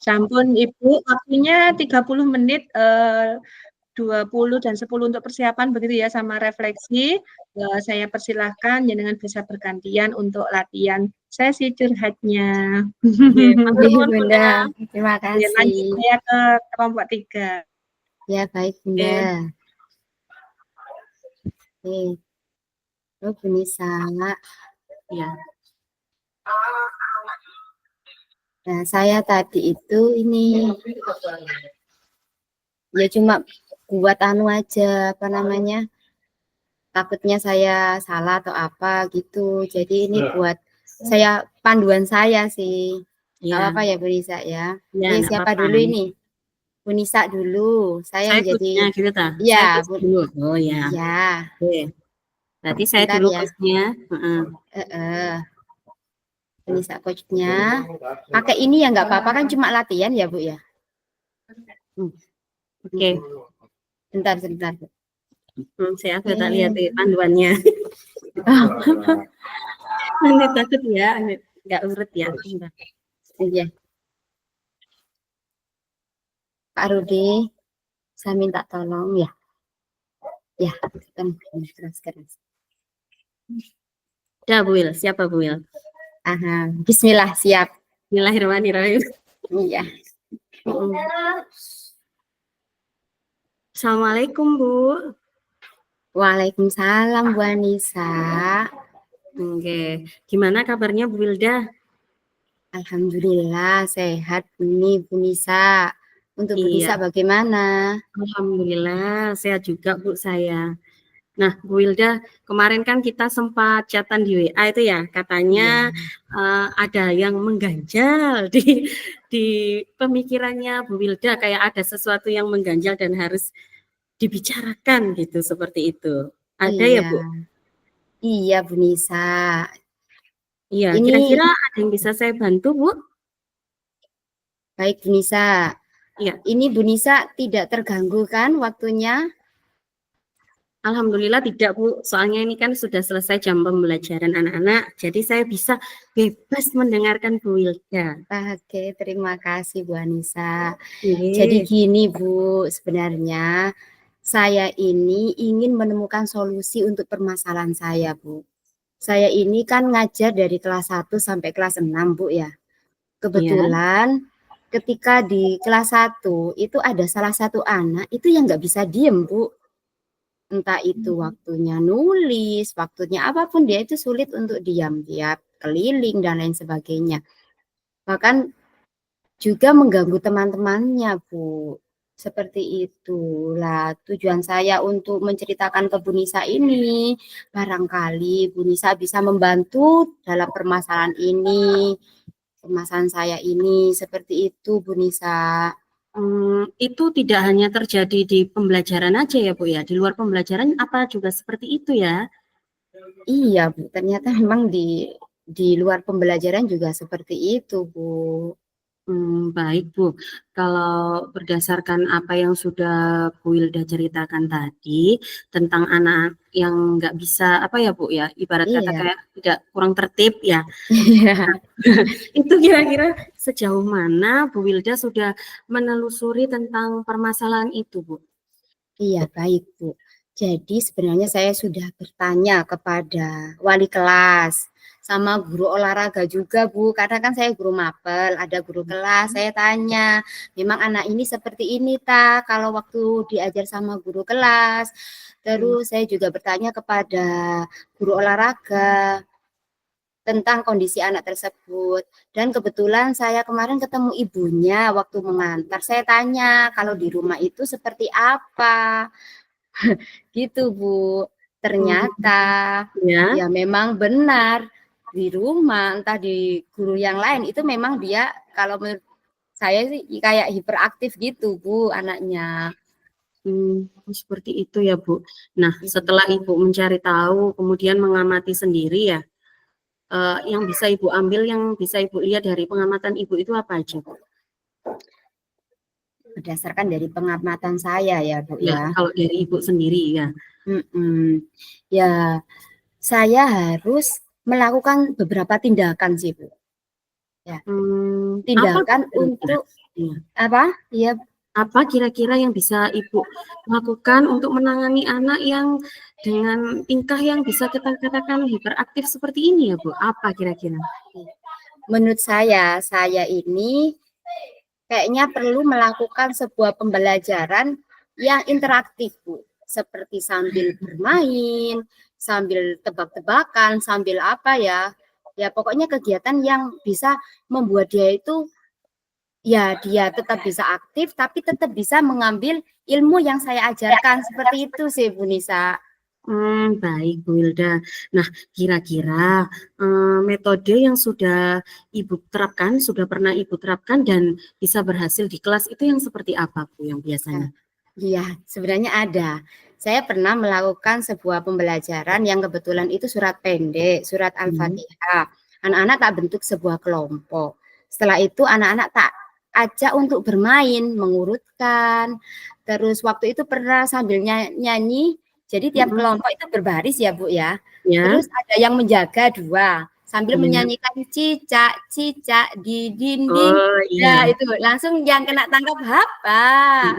Sampun Ibu, waktunya 30 menit, 20 dan 10 untuk persiapan begitu ya sama refleksi. Saya persilahkan jenengan bisa bergantian untuk latihan sesi curhatnya. Nggih, matur Nggih, nuwun Bunda. Bunda. Terima Oke, lanjut kasih. saya ke kelompok 3. Ya, baik, Bunda. Oke. Oke. Oh, Bu Nisa. Ya. Nah, saya tadi itu ini ya cuma buat anu aja, apa namanya? Takutnya saya salah atau apa gitu. Jadi ini buat saya panduan saya sih. Gak Iya. apa-apa ya Bu Nisa ya. Iya, Ini enggak siapa apa-apa. dulu ini? Bu Nisa dulu. Saya Saya menjadi coachnya gitu ta? Saya ya, coach Bu. dulu. Oh ya. Ya, Oke. Berarti saya bentar dulu ya. coachnya. Bu Nisa coachnya. Pakai ini ya nggak apa-apa kan cuma latihan ya Bu ya. Oke. Bentar, sebentar. Saya agak tak lihat panduannya. Nanti takut ya, nggak urut ya. Iya. Pak Rudi, saya minta tolong ya. Ya, keras. Udah Bu Wil, siapa Bu Wil? Aha, Bismillah, siap. Bismillahirrahmanirrahim. Iya. Assalamualaikum Bu. Waalaikumsalam Bu Anissa. Oke, gimana kabarnya Bu Wilda? Alhamdulillah sehat nih Bu Nisa. Untuk Bu Nisa bagaimana? Alhamdulillah sehat juga Bu saya. Nah Bu Wilda, kemarin kan kita sempat chatan di WA itu ya, katanya ada yang mengganjal di pemikirannya Bu Wilda, kayak ada sesuatu yang mengganjal dan harus dibicarakan gitu, seperti itu. Ada ya Bu? Iya Bu Nisa. Iya, kira-kira ada yang bisa saya bantu Bu? Baik Bu Nisa. Iya. Ini Bu Nisa tidak terganggu kan waktunya? Alhamdulillah tidak Bu, soalnya ini kan sudah selesai jam pembelajaran anak-anak, jadi saya bisa bebas mendengarkan Bu Wilda. Oke, terima kasih Bu Anissa. Oke. Jadi gini Bu, sebenarnya saya ini ingin menemukan solusi untuk permasalahan saya Bu. Saya ini kan ngajar dari kelas 1 sampai kelas 6 Bu ya. Kebetulan ketika di kelas 1 itu ada salah satu anak itu yang nggak bisa diem Bu. Entah itu waktunya nulis, waktunya apapun dia itu sulit untuk diam, dia keliling dan lain sebagainya. Bahkan juga mengganggu teman-temannya Bu. Seperti itulah tujuan saya untuk menceritakan ke Bu Nisa ini. Barangkali Bu Nisa bisa membantu dalam permasalahan ini. Permasalahan saya ini seperti itu Bu Nisa. Itu tidak hanya terjadi di pembelajaran aja ya Bu ya, di luar pembelajaran apa juga seperti itu ya? Iya Bu, ternyata memang di luar pembelajaran juga seperti itu Bu. Baik Bu, kalau berdasarkan apa yang sudah Bu Wilda ceritakan tadi tentang anak yang nggak bisa apa ya Bu ya, ibarat kata kayak tidak kurang tertib ya. Itu kira-kira sejauh mana Bu Wilda sudah menelusuri tentang permasalahan itu Bu? Iya baik Bu. Jadi sebenarnya saya sudah bertanya kepada wali kelas sama guru olahraga juga Bu, karena kan saya guru mapel, ada guru kelas, saya tanya, memang anak ini seperti ini tak kalau waktu diajar sama guru kelas. Terus saya juga bertanya kepada guru olahraga tentang kondisi anak tersebut. Dan kebetulan saya kemarin ketemu ibunya waktu mengantar, saya tanya kalau di rumah itu seperti apa. Gitu Bu. Ternyata ya memang benar di rumah entah di guru yang lain itu memang dia kalau menurut saya sih kayak hiperaktif gitu Bu anaknya. Seperti itu ya Bu. Nah setelah Ibu mencari tahu kemudian mengamati sendiri ya, yang bisa Ibu ambil, yang bisa Ibu lihat dari pengamatan Ibu itu apa aja Bu? Berdasarkan dari pengamatan saya ya Bu ya. Kalau dari Ibu sendiri ya. Ya saya harus melakukan beberapa tindakan sih Bu. Ya. Tindakan untuk Iya. Apa? Iya. Apa kira-kira yang bisa Ibu lakukan untuk menangani anak yang dengan tingkah yang bisa kita katakan hiperaktif seperti ini ya, Bu? Apa kira-kira? Menurut saya ini kayaknya perlu melakukan sebuah pembelajaran yang interaktif, Bu. Seperti sambil bermain, sambil tebak-tebakan, sambil apa ya. Ya pokoknya kegiatan yang bisa membuat dia itu ya dia tetap bisa aktif tapi tetap bisa mengambil ilmu yang saya ajarkan. Seperti itu sih Bu Nisa. Baik Bu Wilda. Nah, kira-kira metode yang sudah Ibu terapkan, sudah pernah Ibu terapkan dan bisa berhasil di kelas itu yang seperti apa Bu yang biasanya? Iya, sebenarnya ada. Saya pernah melakukan sebuah pembelajaran yang kebetulan itu surat pendek, surat Al-Fatihah. Anak-anak tak bentuk sebuah kelompok. Setelah itu anak-anak tak ajak untuk bermain, mengurutkan. Terus waktu itu pernah sambil nyanyi, jadi tiap kelompok itu berbaris ya Bu ya. Ya. Terus ada yang menjaga 2 sambil Ya. menyanyikan cicak di dinding. Oh Ya iya. itu langsung yang kena tangkap apa?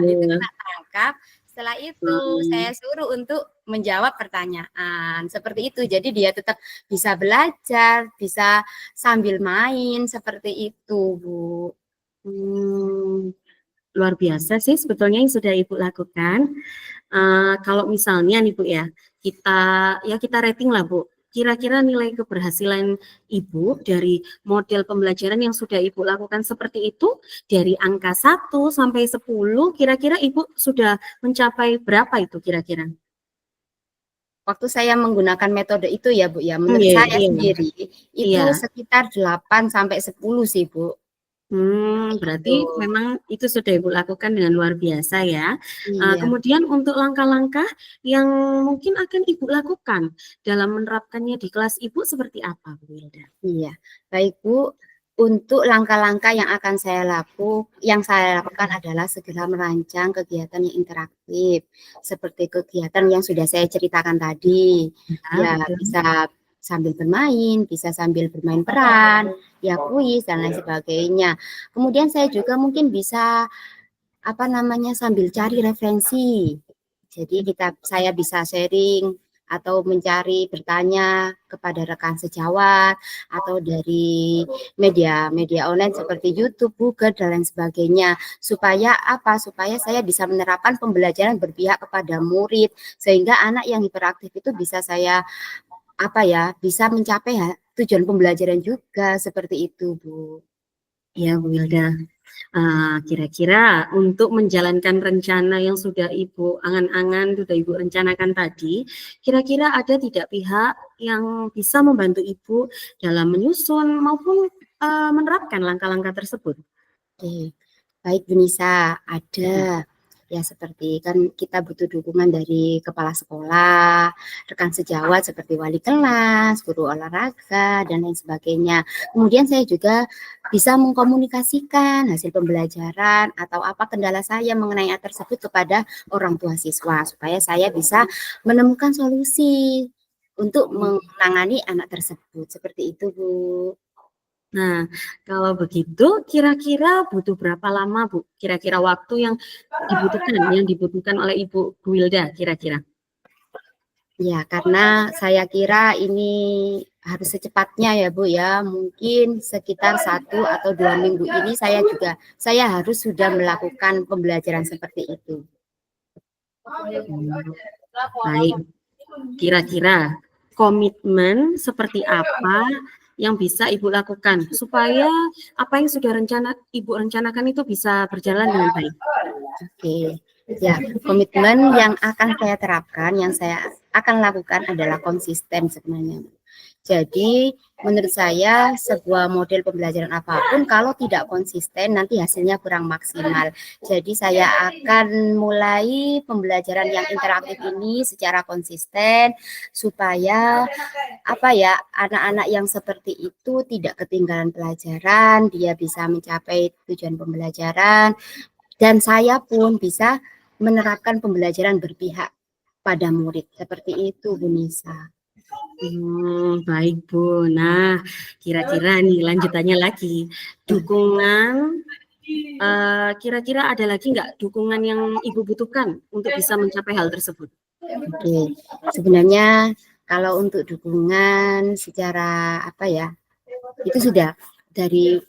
Itu kena tangkap. Setelah itu saya suruh untuk menjawab pertanyaan. Seperti itu. Jadi dia tetap bisa belajar, bisa sambil main seperti itu, Bu. Luar biasa sih sebetulnya yang sudah Ibu lakukan. Kalau misalnya nih Bu ya, kita rating lah Bu. Kira-kira nilai keberhasilan Ibu dari model pembelajaran yang sudah Ibu lakukan seperti itu dari angka 1 sampai 10, kira-kira Ibu sudah mencapai berapa itu kira-kira? Waktu saya menggunakan metode itu ya Bu ya, menurut saya sendiri itu sekitar 8 sampai 10 sih Bu. Berarti memang itu sudah Ibu lakukan dengan luar biasa ya. Iya. Kemudian untuk langkah-langkah yang mungkin akan Ibu lakukan dalam menerapkannya di kelas Ibu seperti apa, Bu Wilda? Iya, baik Bu. Untuk langkah-langkah yang akan saya lakukan adalah segera merancang kegiatan yang interaktif, seperti kegiatan yang sudah saya ceritakan tadi. Ya, bisa sambil bermain, bisa sambil bermain peran, ya kuis dan lain sebagainya. Kemudian saya juga mungkin bisa sambil cari referensi. Jadi saya bisa sharing atau mencari bertanya kepada rekan sejawat atau dari media online seperti YouTube, Google dan lain sebagainya. Supaya saya bisa menerapkan pembelajaran berpihak kepada murid sehingga anak yang hiperaktif itu bisa saya bisa mencapai tujuan pembelajaran juga seperti itu, Bu. Ya, Bu Wilda. Kira-kira untuk menjalankan rencana yang sudah Ibu angan-angan, sudah Ibu rencanakan tadi, kira-kira ada tidak pihak yang bisa membantu Ibu dalam menyusun maupun menerapkan langkah-langkah tersebut? Oke, baik Bu Nisa, ada. Ya seperti kan kita butuh dukungan dari kepala sekolah, rekan sejawat seperti wali kelas, guru olahraga, dan lain sebagainya. Kemudian saya juga bisa mengkomunikasikan hasil pembelajaran atau apa kendala saya mengenai hal tersebut kepada orang tua siswa, supaya saya bisa menemukan solusi untuk menangani anak tersebut. Seperti itu, Bu. Nah, kalau begitu kira-kira butuh berapa lama, Bu? Kira-kira waktu yang dibutuhkan oleh Ibu Wilda kira-kira? Ya, karena saya kira ini harus secepatnya ya Bu ya. Mungkin sekitar 1 atau 2 minggu ini saya harus sudah melakukan pembelajaran seperti itu. Baik, kira-kira komitmen seperti apa yang bisa Ibu lakukan supaya apa yang sudah Ibu rencanakan itu bisa berjalan dengan baik? Oke, ya komitmen yang akan saya terapkan, yang saya akan lakukan adalah konsisten sebenarnya. Jadi menurut saya sebuah model pembelajaran apapun kalau tidak konsisten nanti hasilnya kurang maksimal. Jadi saya akan mulai pembelajaran yang interaktif ini secara konsisten supaya anak-anak yang seperti itu tidak ketinggalan pelajaran, dia bisa mencapai tujuan pembelajaran dan saya pun bisa menerapkan pembelajaran berpihak pada murid. Seperti itu Bu Nisa. Baik Bu. Nah, kira-kira nih lanjutannya lagi, dukungan kira-kira ada lagi nggak dukungan yang Ibu butuhkan untuk bisa mencapai hal tersebut? Oke, sebenarnya kalau untuk dukungan secara apa ya, itu sudah dari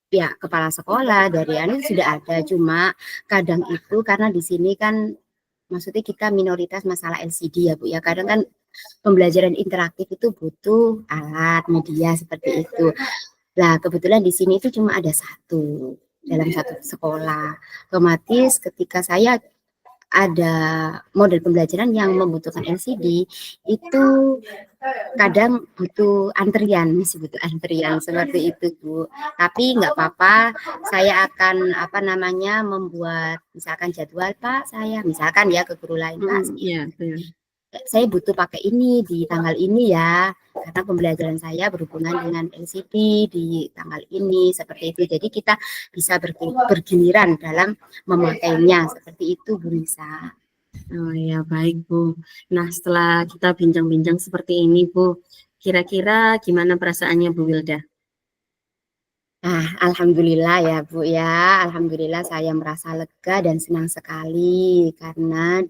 pihak kepala sekolah, dari anak sudah ada. Cuma kadang itu karena di sini kan maksudnya kita minoritas masalah LCD ya Bu ya. Kadang kan pembelajaran interaktif itu butuh alat media seperti itu. Nah, kebetulan di sini itu cuma ada satu dalam satu sekolah. Otomatis ketika saya ada model pembelajaran yang membutuhkan LCD, itu kadang butuh antrian, masih butuh antrian seperti itu Bu. Tapi nggak apa-apa, saya akan apa namanya membuat misalkan jadwal Pak, saya misalkan ya ke guru lain Pak, Iya, saya butuh pakai ini di tanggal ini ya, karena pembelajaran saya berhubungan dengan LCD di tanggal ini, seperti itu. Jadi kita bisa bergiliran dalam memakainya, seperti itu Bu Nisa. Oh ya, baik Bu. Nah, setelah kita bincang-bincang seperti ini Bu, kira-kira gimana perasaannya Bu Wilda? Nah, alhamdulillah ya Bu ya, alhamdulillah saya merasa lega dan senang sekali karena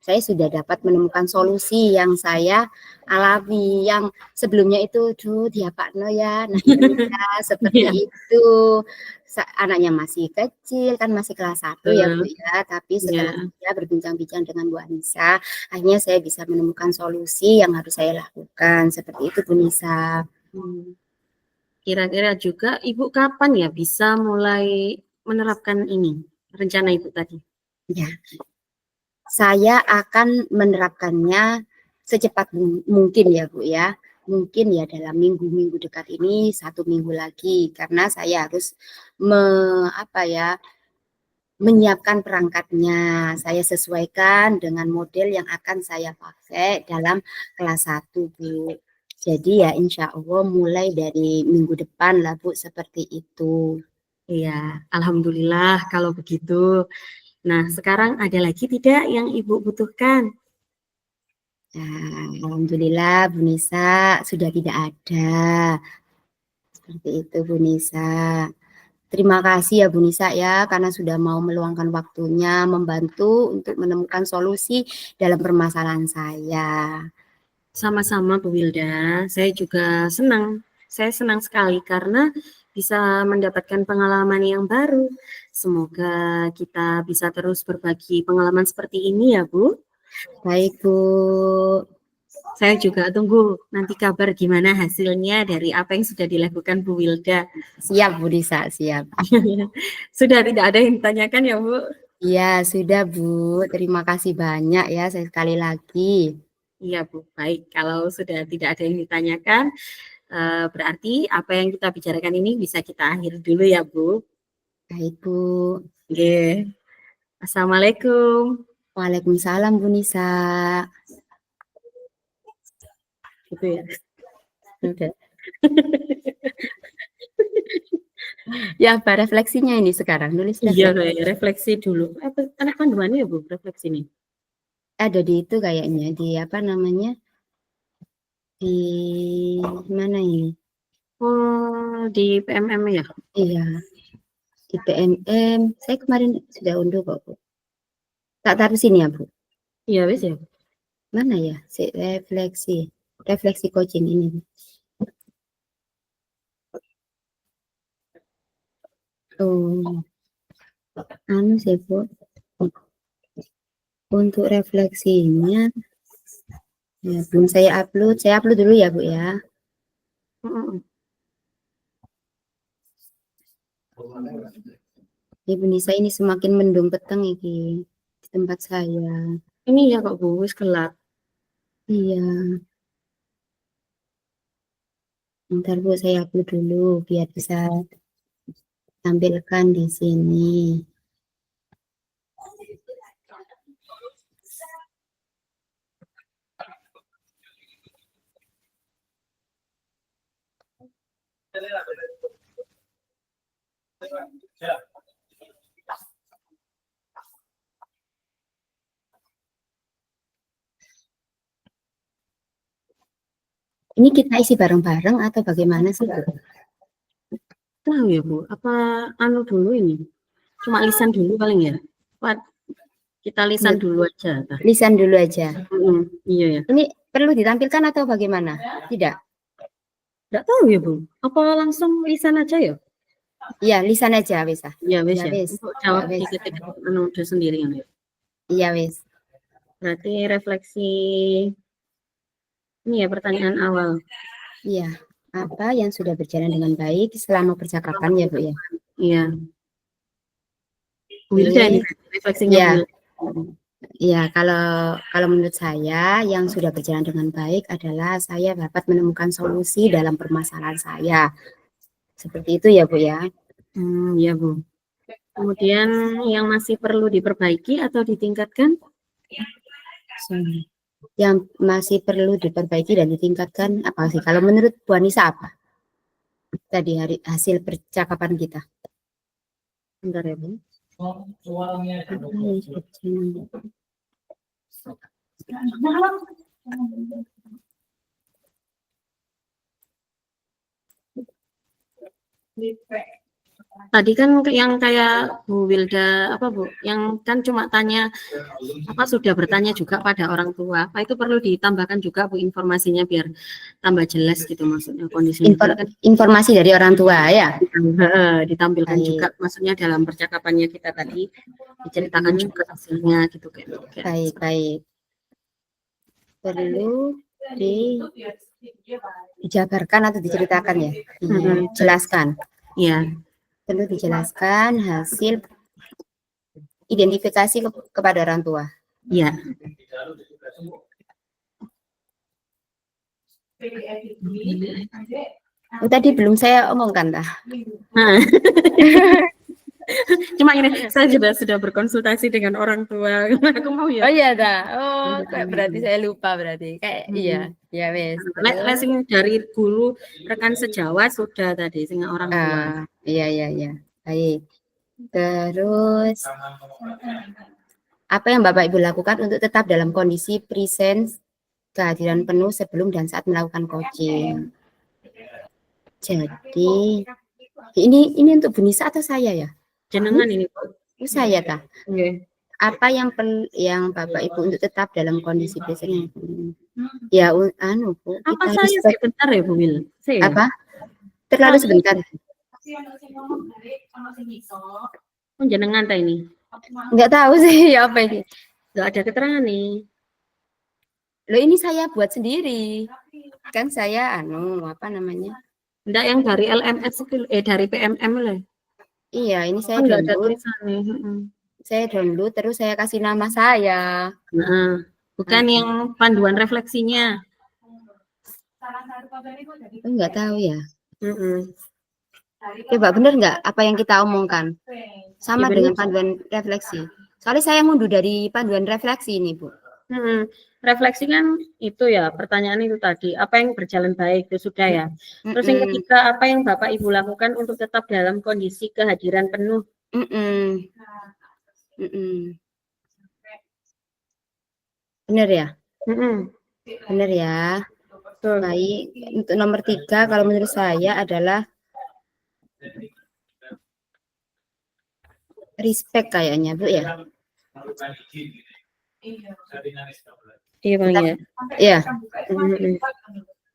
saya sudah dapat menemukan solusi yang saya alami, yang sebelumnya itu dia Pak No ya, nah ya, Iya, seperti itu. Anaknya masih kecil kan masih kelas 1 ya Bu ya, tapi setelah ya. saya berbincang-bincang dengan Bu Anissa, akhirnya saya bisa menemukan solusi yang harus saya lakukan, seperti itu Bu Nisa. Kira-kira juga Ibu kapan ya bisa mulai menerapkan ini, rencana Ibu tadi? Ya, saya akan menerapkannya secepat mungkin ya Bu ya. Mungkin ya dalam minggu-minggu dekat ini, 1 minggu lagi, karena saya harus menyiapkan perangkatnya. Saya sesuaikan dengan model yang akan saya pakai dalam kelas 1 Bu. Jadi ya insya Allah mulai dari minggu depan lah Bu, seperti itu. Iya, alhamdulillah kalau begitu. Nah, sekarang ada lagi tidak yang Ibu butuhkan? Nah, alhamdulillah Bu Nisa sudah tidak ada. Seperti itu Bu Nisa. Terima kasih ya Bu Nisa ya karena sudah mau meluangkan waktunya membantu untuk menemukan solusi dalam permasalahan saya. Sama-sama Bu Wilda, saya juga senang. Saya senang sekali karena bisa mendapatkan pengalaman yang baru. Semoga kita bisa terus berbagi pengalaman seperti ini ya Bu. Baik Bu. Saya juga tunggu nanti kabar gimana hasilnya dari apa yang sudah dilakukan Bu Wilda. Siap Bu Nisa, siap. Sudah tidak ada yang ditanyakan ya Bu? Iya sudah Bu, terima kasih banyak ya sekali lagi. Iya Bu, baik. Kalau sudah tidak ada yang ditanyakan, berarti apa yang kita bicarakan ini bisa kita akhiri dulu ya Bu. Baik Bu. Oke. Assalamualaikum. Waalaikumsalam Bu Nisa. Gitu ya. Udah. Ya apa refleksinya ini sekarang? Nulis Iya, refleksi. refleksi dulu. Anak panduannya ya Bu, refleksi ini. Ada di itu kayaknya, di apa namanya? Di mana ini? Oh, di PMM ya? Iya, di PMM. Saya kemarin sudah unduh kok Bu. Tak taruh sini ya Bu. Iya, wes ya. Mana ya? Si refleksi. Refleksi coaching ini. Oh, anu sih Bu. Untuk refleksinya, ya belum saya upload. Saya upload dulu ya Bu ya. Ibu Nisa ini semakin mendung peteng iki di tempat saya. Ini ya kok Bu, wis gelap. Iya. Ntar Bu saya upload dulu biar bisa tampilkan di sini. Ini kita isi bareng-bareng atau bagaimana sih Bu? Tahu ya Bu, apa anu dulu ini? Cuma lisan dulu paling ya. Pak, kita lisan dulu aja. Lisan dulu aja. Iya ya. Ini perlu ditampilkan atau bagaimana? Tidak. Enggak tahu ya, Bu. Apa langsung lisan aja ya? Iya, lisan aja wis. Ya wis Ya, ya. wis. Untuk jawab Ya, wis. dikit-dikit menuju sendiri ya. Iya, wis. Berarti refleksi ini ya pertanyaan awal. Iya. Apa yang sudah berjalan dengan baik selama percakapan ya, Bu ya? Iya. Wilda ini refleksinya Ya. Wilda. Iya, kalau menurut saya yang sudah berjalan dengan baik adalah saya dapat menemukan solusi dalam permasalahan saya. Seperti itu ya, Bu ya. Ya, Bu. Kemudian yang masih perlu diperbaiki atau ditingkatkan? Yang masih perlu diperbaiki dan ditingkatkan apa sih? Kalau menurut Bu Anissa apa? Tadi hasil percakapan kita. Bentar ya, Bu. Tadi kan yang kayak Bu Wilda apa Bu, yang kan cuma tanya apa sudah bertanya juga pada orang tua. Apa itu perlu ditambahkan juga Bu informasinya biar tambah jelas gitu maksudnya kondisinya. Informasi dari orang tua ya. Ditampilkan juga maksudnya dalam percakapannya kita tadi diceritakan juga hasilnya gitu kayak. Baik. Perlu dijabarkan atau diceritakan ya, dijelaskan. Iya. Perlu dijelaskan hasil identifikasi kepada orang tua. Iya. Tadi belum saya omongkan dah. Cuma ini saya juga sudah berkonsultasi dengan orang tua. Aku mau ya. Oh iya dah. Oh, berarti saya lupa berarti. Kayak iya, ya wes. Lesing dari guru rekan sejawat sudah tadi dengan orang tua. Iya. Baik. Terus apa yang Bapak Ibu lakukan untuk tetap dalam kondisi presence kehadiran penuh sebelum dan saat melakukan coaching? Jadi ini untuk Bu Nisa atau saya ya? Jenengan ini Pak. Saya kah? Apa yang Bapak Ibu untuk tetap dalam kondisi presence? Ya Bu, apa saya sebentar ya Bu Wil? Apa? Terlalu sebentar. Jenengan ta ini? Enggak tahu sih apa ini. Enggak ada keterangan nih. Loh ini saya buat sendiri. Kan saya apa namanya? Enggak yang dari LMS itu dari PMM lah. Iya, ini saya download. Saya download terus saya kasih nama saya. Bukan yang panduan refleksinya. Enggak tahu ya. Coba bener nggak apa yang kita omongkan? Sama dengan panduan refleksi. Soalnya saya ngunduh dari panduan refleksi ini, Bu. Refleksi kan itu ya, pertanyaan itu tadi, apa yang berjalan baik itu sudah ya. Terus yang ketiga, apa yang Bapak Ibu lakukan untuk tetap dalam kondisi kehadiran penuh? Benar ya? Benar ya. Baik, untuk nomor 3 kalau menurut saya adalah respect kayaknya, Bu ya. Iya Bang ya. Iya.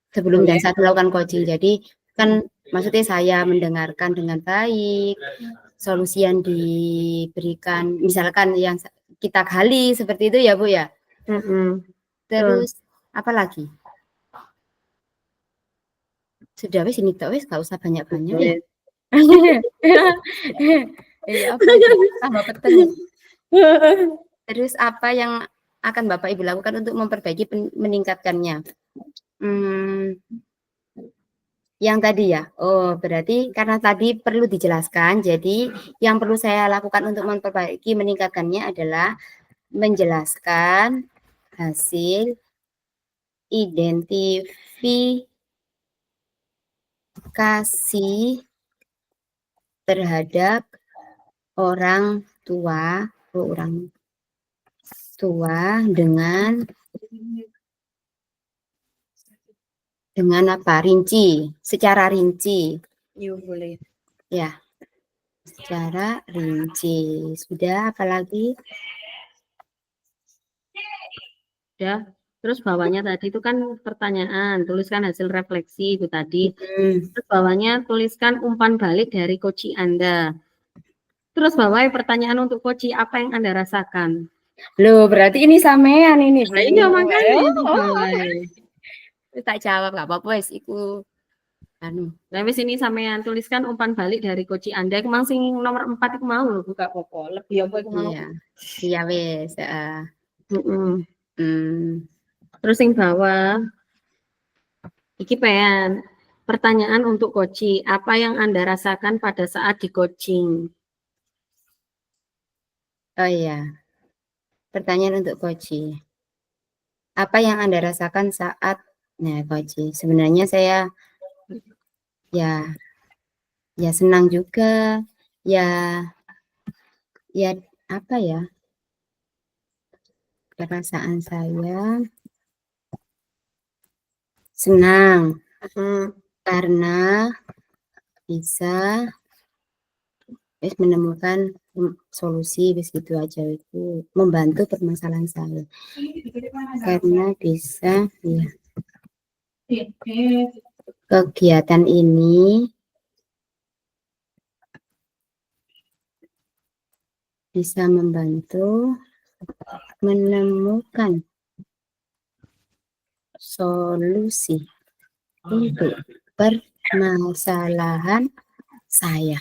Sebelum dan saat melakukan coaching. Jadi kan maksudnya saya mendengarkan dengan baik, solusi yang diberikan, misalkan yang kita gali seperti itu ya Bu ya. Terus apa lagi? Sudah wis ini tak wis gak usah banyak-banyak ya. Apa tambah peten. Terus apa yang akan Bapak Ibu lakukan untuk memperbaiki meningkatkannya? Yang tadi ya. Oh, berarti karena tadi perlu dijelaskan. Jadi yang perlu saya lakukan untuk memperbaiki meningkatkannya adalah menjelaskan hasil identifikasi terhadap orang tua dengan apa? Rinci, secara rinci. Boleh. Ya. secara rinci. Sudah, apalagi? Ya. Terus bawahnya tadi itu kan pertanyaan, tuliskan hasil refleksi itu tadi. Terus bawahnya tuliskan umpan balik dari coach Anda. Terus bawahnya pertanyaan untuk coach, apa yang Anda rasakan? Loh, berarti ini sampean ini, Bu. Nah, iya makanya itu Oh, bawahnya. tak jawab nggak apa-apa wis iku anu. Nah, wis ini sampean tuliskan umpan balik dari coach Anda. Iku mang sing nomor 4 iku mau lho buka koko. Lebih apa iku mau? Iya. Iya wis, heeh. Terus yang bawah iki pengen pertanyaan untuk coaching. Apa yang Anda rasakan pada saat di coaching? Oh iya. Pertanyaan untuk coaching. Apa yang Anda rasakan saat coaching? Sebenarnya saya ya senang juga. Ya apa ya? Perasaan saya senang karena bisa menemukan solusi begitu aja itu membantu permasalahan saya karena bisa ya kegiatan ini bisa membantu menemukan solusi untuk permasalahan saya.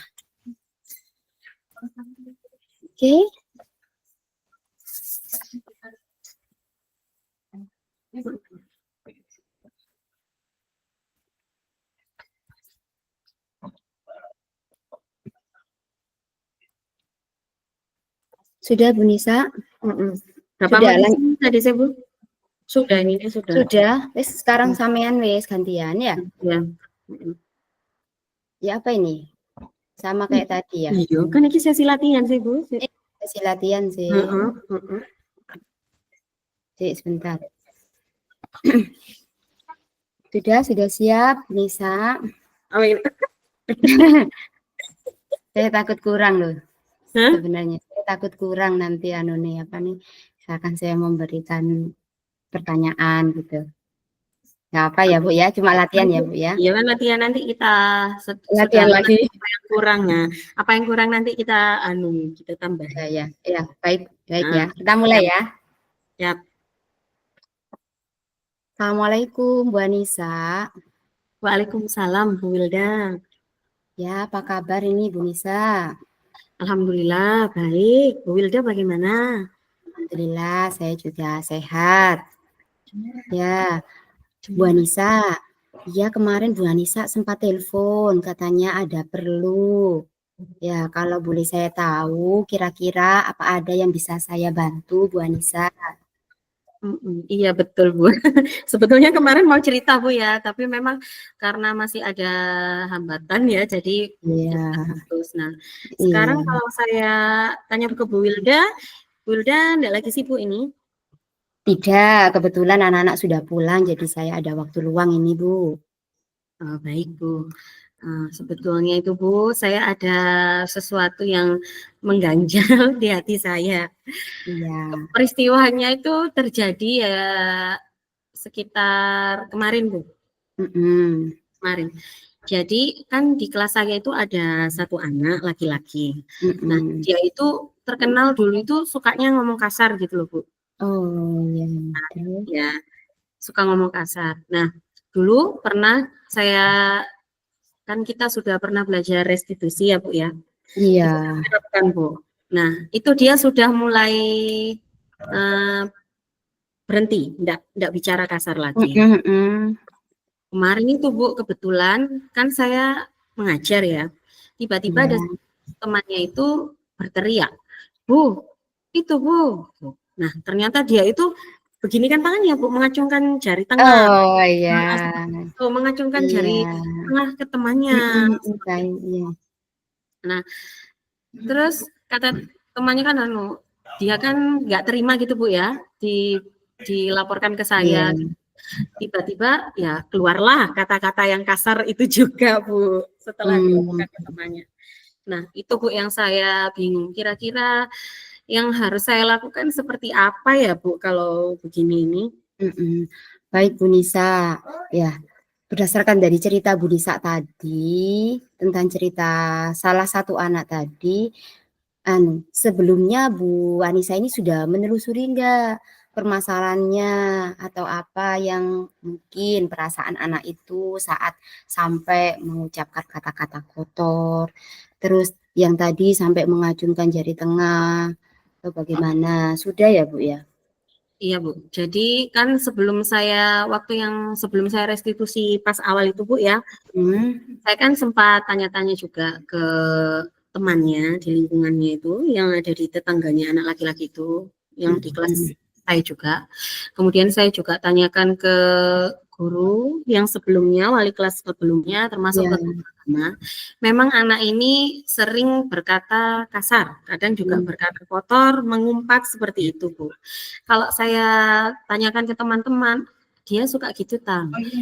Oke. Sudah Bu Nisa? Berapa menit tadi saya Bu? Sudah ini sudah. Sudah. Wes sekarang sampean wes gantian ya? Ya. Ya apa ini? Sama kayak tadi ya? Iya, kan ini sesi latihan sih Bu. Sesi latihan sih. Sebentar. Sudah siap, Nisa. Amin. Saya takut kurang loh. Sebenarnya saya takut kurang nanti misalkan saya memberikan pertanyaan gitu. Nggak apa ya Bu ya, cuma latihan ya Bu ya. Iya kan latihan nanti kita latihan lagi. Apa yang kurangnya? Apa yang kurang nanti kita kita tambah. Ya, baik ya. Kita mulai ya. Siap. Assalamualaikum Bu Anissa. Waalaikumsalam Bu Wilda. Ya, apa kabar ini Bu Nisa? Alhamdulillah baik. Bu Wilda bagaimana? Alhamdulillah saya juga sehat. Ya, Bu Anissa. Ya, kemarin Bu Anissa sempat telepon katanya ada perlu. Ya, kalau boleh saya tahu kira-kira apa ada yang bisa saya bantu Bu Anissa? Iya betul Bu. Sebetulnya kemarin mau cerita Bu ya, tapi memang karena masih ada hambatan ya, jadi terus. Nah, sekarang kalau saya tanya ke Bu Wilda enggak lagi sibuk ini? Tidak, kebetulan anak-anak sudah pulang, jadi saya ada waktu luang ini Bu. Oh, baik Bu. Sebetulnya itu Bu, saya ada sesuatu yang mengganjal di hati saya. Iya. Peristiwanya itu terjadi ya sekitar kemarin Bu. Kemarin. Jadi kan di kelas saya itu ada satu anak laki-laki. Nah dia itu terkenal dulu itu sukanya ngomong kasar gitu loh Bu. Oh iya. Nah, ya suka ngomong kasar. Nah dulu pernah saya kan kita sudah pernah belajar restitusi ya Bu ya. Iya. Kan Bu. Nah itu dia sudah mulai berhenti, enggak bicara kasar lagi. Kemarin itu Bu kebetulan kan saya mengajar ya. Tiba-tiba ada temannya itu berteriak, Bu, itu Bu. Nah ternyata dia itu begini kan tangannya Bu, mengacungkan jari tengah. Oh iya. Mengacungkan jari tengah ke temannya. Nah terus kata temannya kan dia kan nggak terima gitu Bu ya, dilaporkan ke saya. Tiba-tiba ya keluarlah kata-kata yang kasar itu juga Bu setelah dilaporkan ke temannya. Nah, itu Bu yang saya bingung. Kira-kira yang harus saya lakukan seperti apa ya Bu kalau begini ini? Baik Bu Nisa, ya berdasarkan dari cerita Bu Nisa tadi tentang cerita salah satu anak tadi, sebelumnya Bu Anissa ini sudah menelusuri enggak permasalahannya atau apa yang mungkin perasaan anak itu saat sampai mengucapkan kata-kata kotor, terus yang tadi sampai mengacungkan jari tengah atau bagaimana? Sudah ya Bu ya? Iya Bu, jadi kan sebelum saya restitusi pas awal itu Bu ya, saya kan sempat tanya-tanya juga ke temannya di lingkungannya itu, yang ada di tetangganya anak laki-laki itu, yang di kelas saya juga. Kemudian saya juga tanyakan ke guru yang sebelumnya, wali kelas sebelumnya, termasuk ke guru agama. Memang anak ini sering berkata kasar, kadang juga berkata kotor, mengumpat seperti itu Bu. Kalau saya tanyakan ke teman-teman, dia suka gitu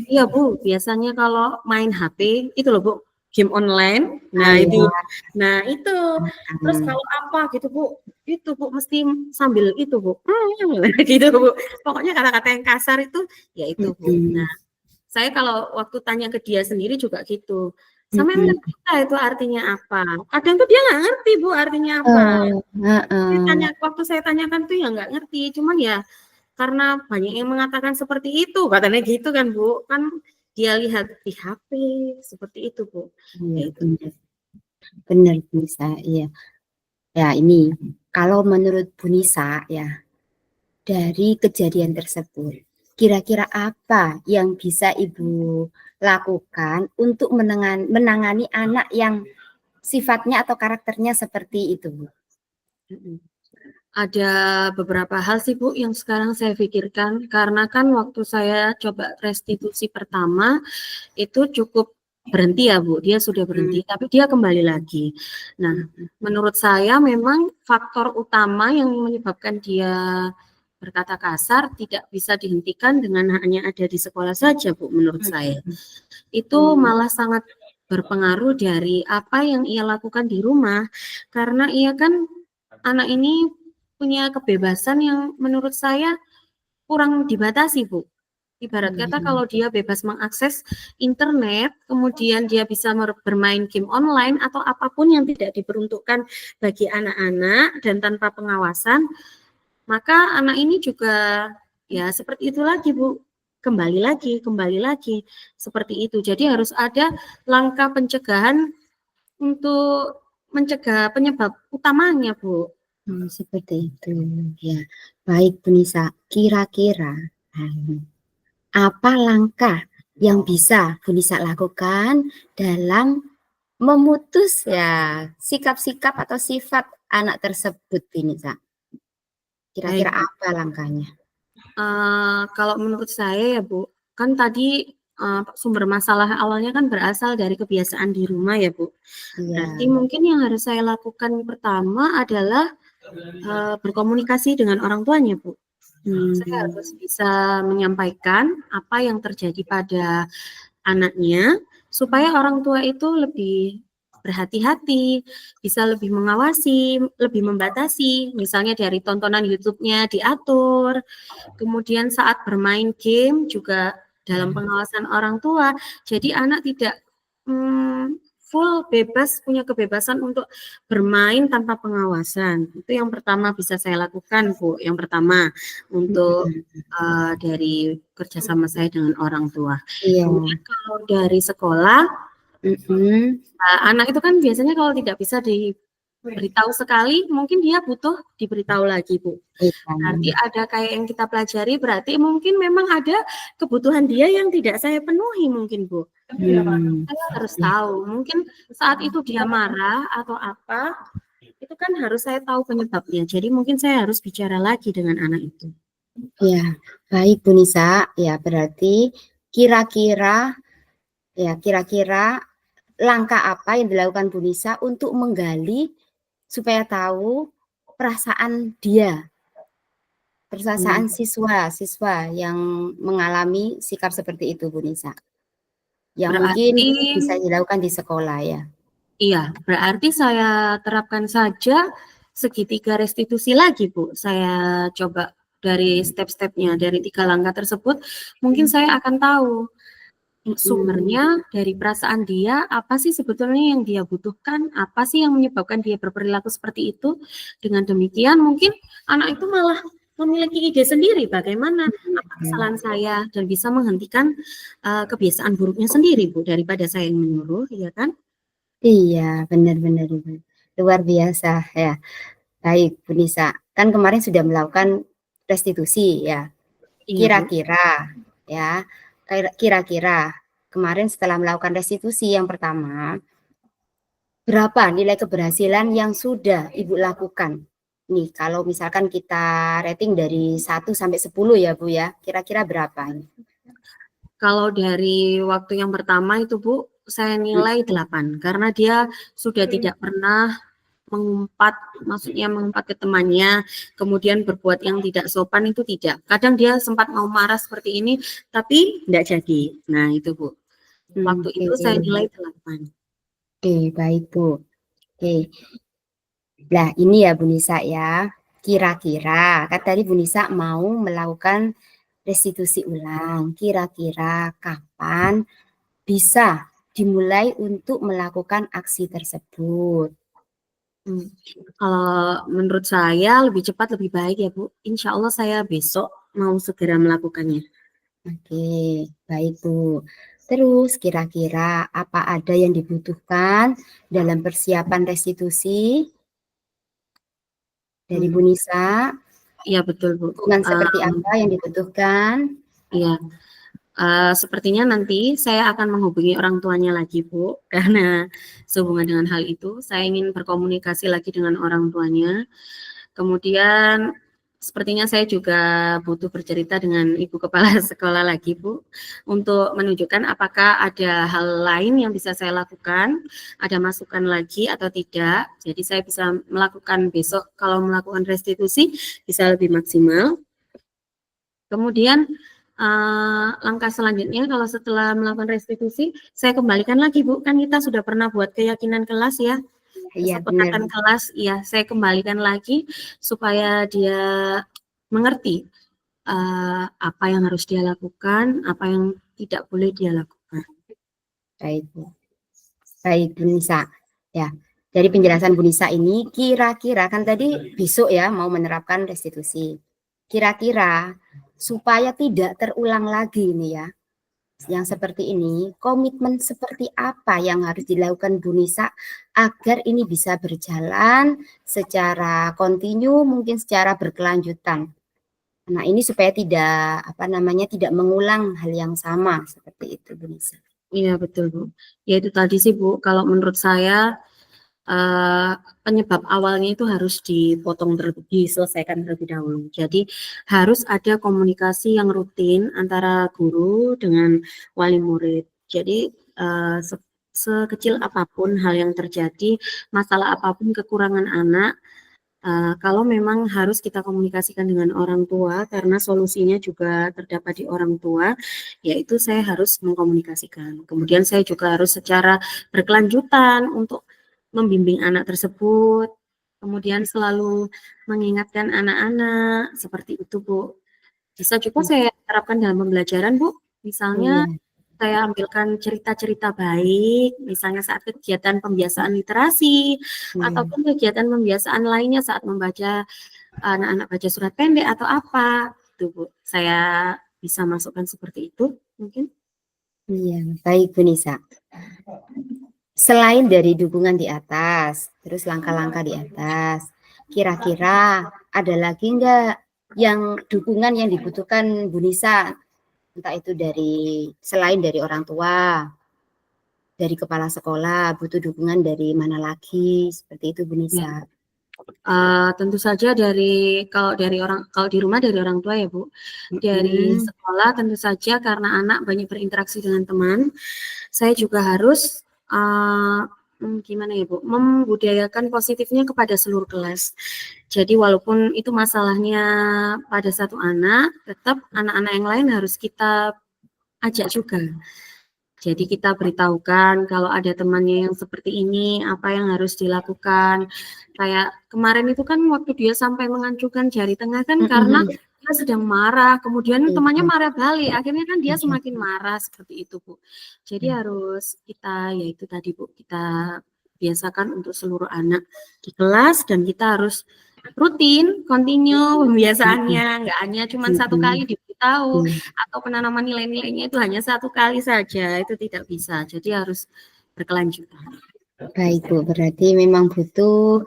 iya Bu, biasanya kalau main HP itu loh Bu, game online. Nah itu. Terus kalau apa gitu Bu, itu Bu mesti sambil itu Bu, gitu Bu. Pokoknya kata-kata yang kasar itu ya itu Bu. Nah, saya kalau waktu tanya ke dia sendiri juga gitu. Sama yang kita itu artinya apa? Kadang tuh dia nggak ngerti Bu artinya apa. Waktu saya tanyakan tuh ya nggak ngerti. Cuman ya karena banyak yang mengatakan seperti itu, katanya gitu kan Bu. Kan dia lihat di HP seperti itu Bu. Iya, benar Bu Nisa, iya. Ya ini kalau menurut Bu Nisa ya, dari kejadian tersebut, kira-kira apa yang bisa Ibu lakukan untuk menangani anak yang sifatnya atau karakternya seperti itu Bu? Ada beberapa hal sih Bu yang sekarang saya pikirkan, karena kan waktu saya coba restitusi pertama itu cukup berhenti ya Bu, dia sudah berhenti, tapi dia kembali lagi. Nah, menurut saya memang faktor utama yang menyebabkan dia berkata kasar tidak bisa dihentikan dengan hanya ada di sekolah saja Bu, menurut saya. Itu malah sangat berpengaruh dari apa yang ia lakukan di rumah, karena ia kan anak ini punya kebebasan yang menurut saya kurang dibatasi Bu. Ibarat kata kalau dia bebas mengakses internet, kemudian dia bisa bermain game online atau apapun yang tidak diperuntukkan bagi anak-anak dan tanpa pengawasan, maka anak ini juga ya seperti itu lagi Bu. Kembali lagi seperti itu. Jadi harus ada langkah pencegahan untuk mencegah penyebab utamanya Bu. Seperti itu ya. Baik Bu Nisa, kira-kira apa langkah yang bisa Bu Nisa lakukan dalam memutus ya sikap-sikap atau sifat anak tersebut Bu Nisa? Kira-kira apa langkahnya? Kalau menurut saya ya Bu, kan tadi sumber masalah awalnya kan berasal dari kebiasaan di rumah ya Bu. Berarti mungkin yang harus saya lakukan pertama adalah berkomunikasi dengan orang tuanya Bu. Saya harus bisa menyampaikan apa yang terjadi pada anaknya supaya orang tua itu lebih berhati-hati, bisa lebih mengawasi, lebih membatasi, misalnya dari tontonan YouTube-nya diatur, kemudian saat bermain game juga dalam pengawasan orang tua, jadi anak tidak full bebas, punya kebebasan untuk bermain tanpa pengawasan. Itu yang pertama bisa saya lakukan Bu, yang pertama untuk dari kerjasama saya dengan orang tua. Kemudian kalau dari sekolah, anak itu kan biasanya kalau tidak bisa diberitahu sekali, mungkin dia butuh diberitahu lagi Bu. Berarti ada kayak yang kita pelajari, berarti mungkin memang ada kebutuhan dia yang tidak saya penuhi mungkin Bu. Saya harus tahu, mungkin saat itu dia marah atau apa, itu kan harus saya tahu penyebabnya. Jadi mungkin saya harus bicara lagi dengan anak itu. Ya, baik Bu Nisa. Ya, berarti kira-kira langkah apa yang dilakukan Bu Nisa untuk menggali supaya tahu perasaan dia, perasaan siswa yang mengalami sikap seperti itu Bu Nisa, yang mungkin bisa dilakukan di sekolah ya. Iya, berarti saya terapkan saja segitiga restitusi lagi, Bu. Saya coba dari step-stepnya, dari 3 langkah tersebut, mungkin saya akan tahu sumbernya dari perasaan dia, apa sih sebetulnya yang dia butuhkan, apa sih yang menyebabkan dia berperilaku seperti itu. Dengan demikian, mungkin anak itu malah memiliki ide sendiri bagaimana apa kesalahan saya dan bisa menghentikan kebiasaan buruknya sendiri, Bu, daripada saya yang menyuruh, ya kan? Iya, benar-benar Ibu. Luar biasa ya. Baik, Bu Nisa. Kan kemarin sudah melakukan restitusi ya. Iya, Bu. Kira-kira ya, kira-kira kemarin setelah melakukan restitusi yang pertama, berapa nilai keberhasilan yang sudah Ibu lakukan? Nih, kalau misalkan kita rating dari 1 sampai 10 ya, Bu ya. Kira-kira berapa ini? Kalau dari waktu yang pertama itu, Bu, saya nilai 8 karena dia sudah tidak pernah mengumpat, maksudnya mengumpat ke temannya, kemudian berbuat yang tidak sopan itu tidak. Kadang dia sempat mau marah seperti ini, tapi tidak jadi. Nah, itu, Bu. Waktu itu saya nilai 8. Oke, baik, Bu. Oke. Nah, ini ya Bu Nisa ya. Kira-kira, kan tadi Bu Nisa mau melakukan restitusi ulang. Kira-kira kapan bisa dimulai untuk melakukan aksi tersebut? Kalau menurut saya lebih cepat lebih baik ya, Bu. Insya Allah saya besok mau segera melakukannya. Oke, baik Bu. Terus kira-kira apa ada yang dibutuhkan dalam persiapan restitusi dari Bu Nisa? Iya, betul, Bu. Dukungan seperti apa yang dibutuhkan? Iya. Sepertinya nanti saya akan menghubungi orang tuanya lagi, Bu, karena sehubungan dengan hal itu, saya ingin berkomunikasi lagi dengan orang tuanya. Kemudian, sepertinya saya juga butuh bercerita dengan Ibu Kepala Sekolah lagi, Bu, untuk menunjukkan apakah ada hal lain yang bisa saya lakukan, ada masukan lagi atau tidak. Jadi saya bisa melakukan besok, kalau melakukan restitusi, bisa lebih maksimal. Kemudian, langkah selanjutnya kalau setelah melakukan restitusi, saya kembalikan lagi, Bu. Kan kita sudah pernah buat keyakinan kelas ya, Iya, benar. kesepakatan kelas, ya saya kembalikan lagi supaya dia mengerti apa yang harus dia lakukan, apa yang tidak boleh dia lakukan. Baik, Bu. Baik, Bu Nisa. Ya, dari penjelasan Bu Nisa ini, kira-kira kan tadi besok ya mau menerapkan restitusi. Kira-kira supaya tidak terulang lagi ini ya, yang seperti ini, komitmen seperti apa yang harus dilakukan Bu Nisa agar ini bisa berjalan secara kontinu, mungkin secara berkelanjutan. Nah, ini supaya tidak tidak mengulang hal yang sama seperti itu, Bu Nisa. Iya, betul, Bu. Ya itu tadi sih, Bu, kalau menurut saya penyebab awalnya itu harus diselesaikan terlebih dahulu. Jadi harus ada komunikasi yang rutin antara guru dengan wali murid. Jadi sekecil apapun hal yang terjadi, masalah apapun kekurangan anak, kalau memang harus kita komunikasikan dengan orang tua karena solusinya juga terdapat di orang tua, yaitu saya harus mengkomunikasikan. Kemudian saya juga harus secara berkelanjutan untuk membimbing anak tersebut, kemudian selalu mengingatkan anak-anak, seperti itu, Bu. Bisa juga saya terapkan dalam pembelajaran, Bu. Misalnya saya ambilkan cerita-cerita baik, misalnya saat kegiatan pembiasaan literasi, ataupun kegiatan pembiasaan lainnya saat membaca, anak-anak baca surat pendek atau apa, itu, Bu. Saya bisa masukkan seperti itu, mungkin. Iya, baik Bu Nisa. Selain dari dukungan di atas, terus langkah-langkah di atas, kira-kira ada lagi enggak yang dukungan yang dibutuhkan Bu Nisa? Entah itu selain dari orang tua, dari kepala sekolah, butuh dukungan dari mana lagi? Seperti itu Bu Nisa. Tentu saja kalau di rumah dari orang tua ya, Bu. Dari sekolah tentu saja karena anak banyak berinteraksi dengan teman, saya juga harus gimana ya, Bu, membudayakan positifnya kepada seluruh kelas. Jadi walaupun itu masalahnya pada satu anak, tetap anak-anak yang lain harus kita ajak juga. Jadi kita beritahukan kalau ada temannya yang seperti ini, apa yang harus dilakukan. Kayak kemarin itu kan waktu dia sampai mengacukan jari tengah kan karena dia sedang marah, kemudian temannya marah balik, akhirnya kan dia semakin marah seperti itu, Bu. Jadi harus kita, yaitu tadi Bu, kita biasakan untuk seluruh anak di kelas dan kita harus rutin, continue pembiasaannya, nggak hanya cuma satu kali diberitahu atau penanaman nilai-nilainya itu hanya satu kali saja, itu tidak bisa. Jadi harus berkelanjutan. Baik Bu, berarti memang butuh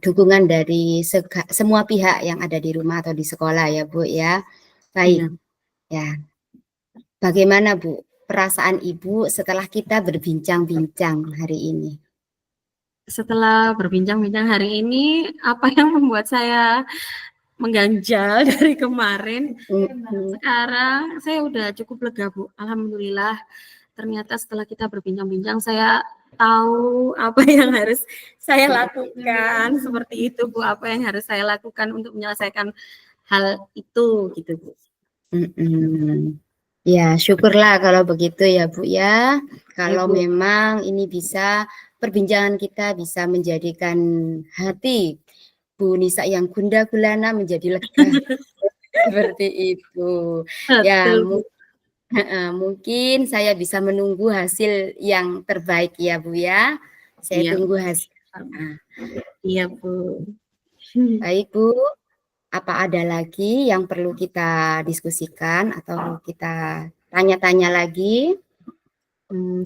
dukungan dari semua pihak yang ada di rumah atau di sekolah ya Bu ya. Baik. Ya. Bagaimana Bu perasaan Ibu setelah kita berbincang-bincang hari ini? Setelah berbincang-bincang hari ini, apa yang membuat saya mengganjal dari kemarin, sekarang saya udah cukup lega Bu. Alhamdulillah, ternyata setelah kita berbincang-bincang, saya tahu apa yang harus saya lakukan, seperti itu Bu, apa yang harus saya lakukan untuk menyelesaikan hal itu, gitu Bu. Ya, syukurlah kalau begitu ya Bu ya. Kalau memang ini bisa, perbincangan kita bisa menjadikan hati Bu Nisa yang gundah gulana menjadi lega. Seperti itu. Ya, mungkin saya bisa menunggu hasil yang terbaik ya Bu ya. Saya tunggu hasil. Iya Bu. Baik Bu, apa ada lagi yang perlu kita diskusikan atau kita tanya-tanya lagi?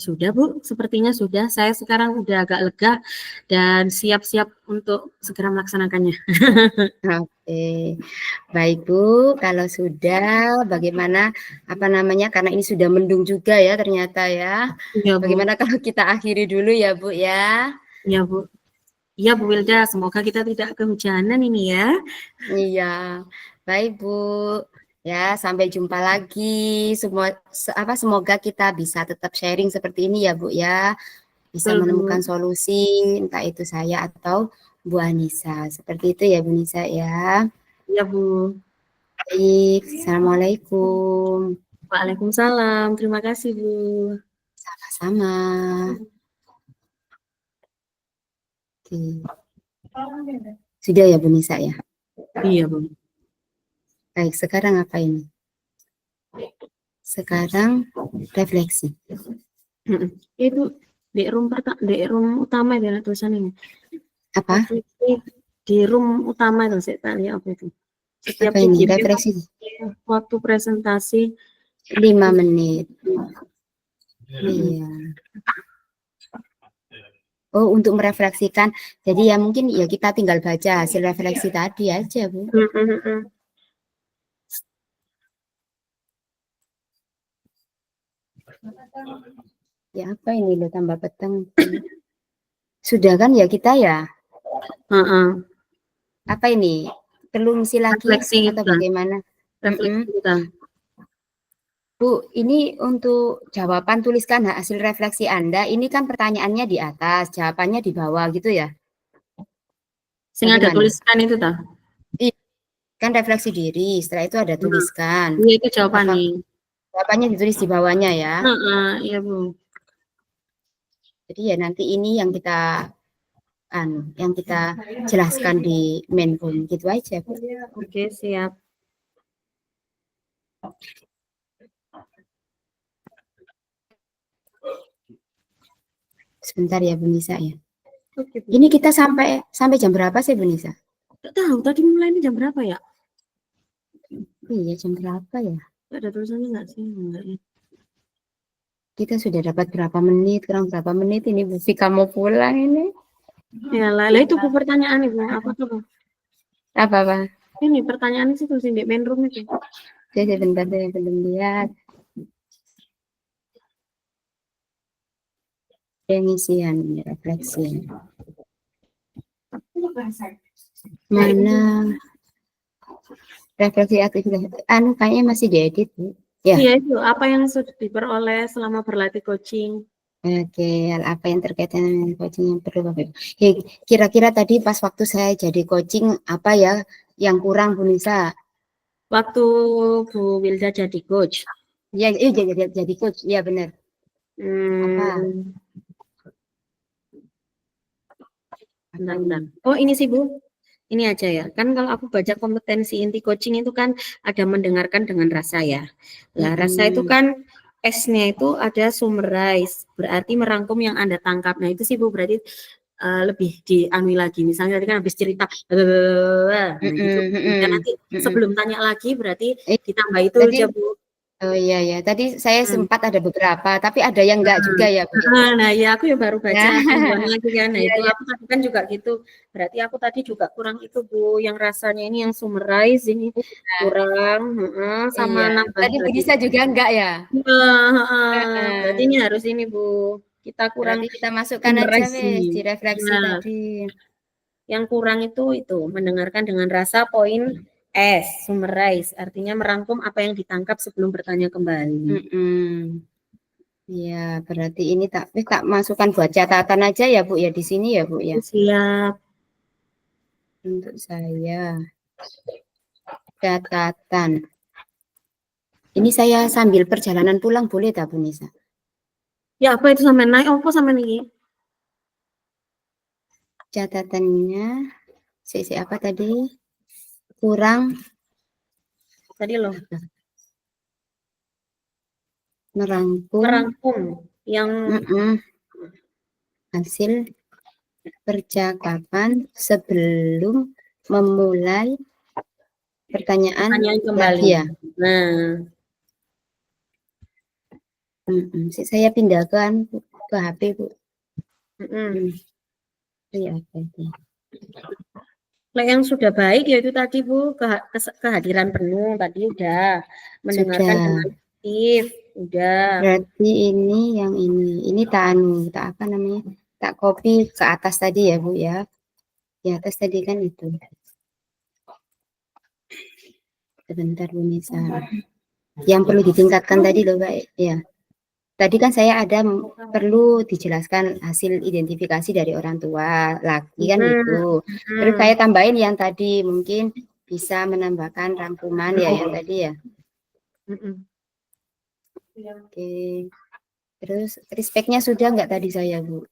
Sudah Bu, sepertinya sudah. Saya sekarang udah agak lega dan siap-siap untuk segera melaksanakannya. Oke, baik Bu. Kalau sudah, bagaimana karena ini sudah mendung juga ya ternyata ya. Iya, Bu. Bagaimana kalau kita akhiri dulu ya Bu ya? Iya Bu. Iya Bu Wilda, semoga kita tidak kehujanan ini ya. Iya, baik Bu. Ya, sampai jumpa lagi. Semoga kita bisa tetap sharing seperti ini ya Bu ya. Bisa menemukan solusi, entah itu saya atau Bu Anissa. Seperti itu ya Bu Nisa ya. Iya Bu. Baik, Assalamualaikum. Waalaikumsalam, terima kasih Bu. Sama-sama. Oke. Sudah ya Bu Nisa ya? Iya Bu. Baik, sekarang apa ini? Sekarang refleksi. Itu di room utama ya tulisan ini. Apa? Di room utama itu saya tanya apa itu. Setiap apa ini? Refleksi. Waktu presentasi 5 menit. Iya. Oh, untuk merefleksikan. Jadi ya mungkin ya kita tinggal baca hasil refleksi tadi aja, Bu. Ya apa ini lo tambah petang. Sudah kan ya kita ya? Apa ini? Perlu ngisi lagi refleksi atau bagaimana? Refleksi kita. Bu, ini untuk jawaban tuliskan hasil refleksi Anda. Ini kan pertanyaannya di atas, jawabannya di bawah gitu ya? Sehingga ada tuliskan itu tak? Iya, kan refleksi diri. Setelah itu ada tuliskan. Iya itu jawabannya. Jawabannya ditulis di bawahnya ya? Iya Bu. Jadi ya nanti ini yang kita jelaskan di main room gitu aja Bu. Oke, siap. Sebentar ya Bu Nisa ya. Oke, Bu. Ini kita sampai jam berapa sih Bu Nisa? Tidak tahu tadi mulai ini jam berapa ya? Iya jam berapa ya? Ada tulisannya nggak sih? Enggak ya. Kita sudah dapat berapa menit, kurang berapa menit ini Bu Vika mau pulang ini. Ya lah itu Bu pertanyaan Ibu. Apa tuh Bu? Apa? Ini pertanyaan sih tuh di main room itu. Jadi bentar saya belum lihat. Pengisian refleksi. Mana refleksi aktivitas? Kayaknya masih diedit Bu. Ya. Iya itu apa yang sudah diperoleh selama berlatih coaching. Oke, apa yang terkait dengan coaching yang perlu Bapak Ibu? Kira-kira tadi pas waktu saya jadi coaching apa ya yang kurang Bu Nisa? Waktu Bu Wilda jadi coach. Ya, jadi coach, ya benar. Apa? Hmm, bentar. Oh, ini sih, Bu. Ini aja ya. Kan kalau aku baca kompetensi inti coaching itu kan ada mendengarkan dengan rasa ya. Lah, rasa itu kan S-nya itu ada summarize, berarti merangkum yang Anda tangkap. Nah, itu sih Bu berarti lebih dianui lagi. Misalnya tadi kan habis cerita, nah gitu. Dan nanti sebelum tanya lagi berarti ditambah itu tadi, aja Bu. oh iya ya, tadi saya sempat ada beberapa, tapi ada yang enggak juga ya Bu. Nah ya aku ya baru baca mingguan lagi kan. Nah Iya, itu iya. aku tadi kan juga gitu. Berarti aku tadi juga kurang itu Bu, yang rasanya ini yang summarize ini kurang, sama Iya. nambah Tadi tadi. bisa juga enggak ya? Berarti ini harus ini Bu, kita kurang Berarti kita masukkan aja summarize wes ini. di refleksi Nah, tadi. yang kurang itu mendengarkan dengan rasa poin S, summarize, artinya merangkum apa yang ditangkap sebelum bertanya kembali. Iya, berarti ini tak masukkan buat catatan aja ya Bu ya di sini ya Bu ya. Siap. Untuk saya catatan. Ini saya sambil perjalanan pulang boleh tak Bu Nisa? Ya apa itu sampai naik? Apa sampai nih? Catatannya sisi apa tadi? Kurang Tadi loh. Merangkum yang hasil percakapan sebelum memulai pertanyaan kembali. Ya. Nah, saya pindah ke HP Bu. Iya, Nah, yang sudah baik yaitu tadi Bu kehadiran penuh tadi udah mendengarkan dengan aktif udah. Berarti ini yang ini tak apa namanya, tak copy ke atas tadi ya Bu ya. Di atas tadi kan itu. Sebentar Bu Nisa. Yang perlu ditingkatkan tadi loh Pak ya. Tadi kan saya ada perlu dijelaskan hasil identifikasi dari orang tua laki kan gitu. Terus saya tambahin yang tadi mungkin bisa menambahkan rangkuman ya yang tadi ya. Oke. Terus respect-nya sudah nggak tadi saya Bu?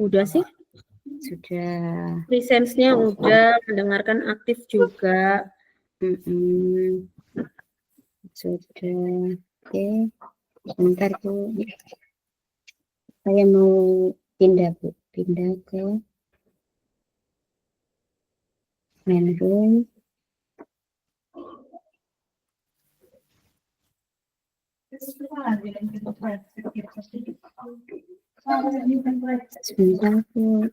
Udah sih. Sudah. Presence-nya udah, mendengarkan aktif juga. Sudah. Oke. Bentar Bu. Saya mau pindah Bu. Pindah ke main room. Sebentar Bu.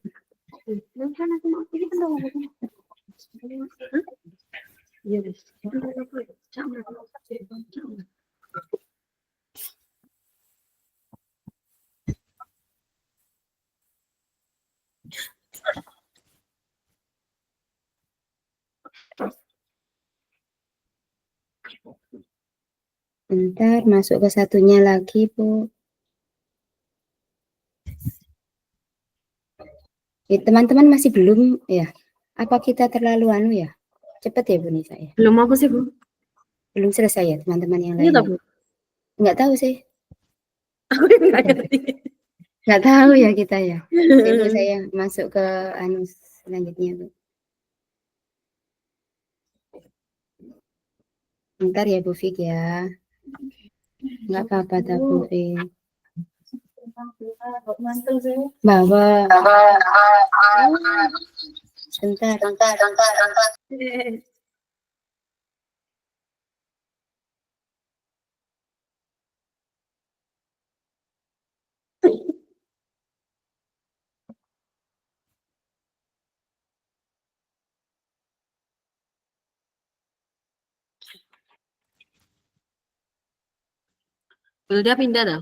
Bentar, masuk ke satunya lagi, Bu. Teman-teman masih belum ya? Apa kita terlalu anu ya? Cepat ya, Bu Nisa ya? Belum apa sih, Bu? Belum selesai ya, teman-teman yang Iya, lain? Bu? Nggak tahu sih. Aku nggak ngerti. Nggak tahu ya kita ya. Ibu saya masuk ke anu selanjutnya, Bu. Bentar ya, Bu Fik ya. Nggak apa-apa, Bu Fik. Bawa. Sebentar. Udah pindah dah.